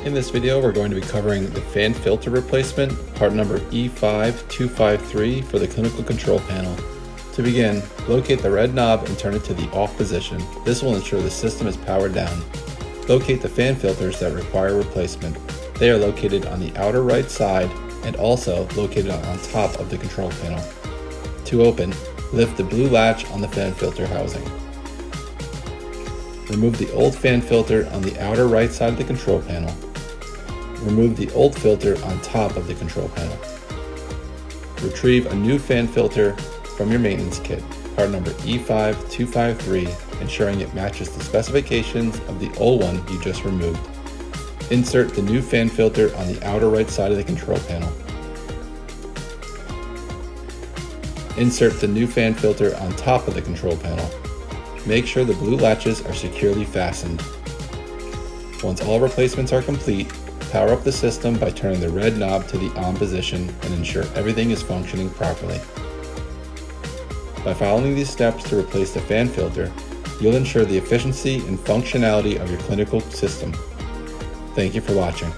In this video, we're going to be covering the fan filter replacement, part number E5253 for the clinical control panel. To begin, locate the red knob and turn it to the off position. This will ensure the system is powered down. Locate the fan filters that require replacement. They are located on the outer right side and also located on top of the control panel. To open, lift the blue latch on the fan filter housing. Remove the old fan filter on the outer right side of the control panel. Remove the old filter on top of the control panel. Retrieve a new fan filter from your maintenance kit, part number E5253, ensuring it matches the specifications of the old one you just removed. Insert the new fan filter on the outer right side of the control panel. Insert the new fan filter on top of the control panel. Make sure the blue latches are securely fastened. Once all replacements are complete, power up the system by turning the red knob to the on position and ensure everything is functioning properly. By following these steps to replace the fan filter, you'll ensure the efficiency and functionality of your clinical system. Thank you for watching.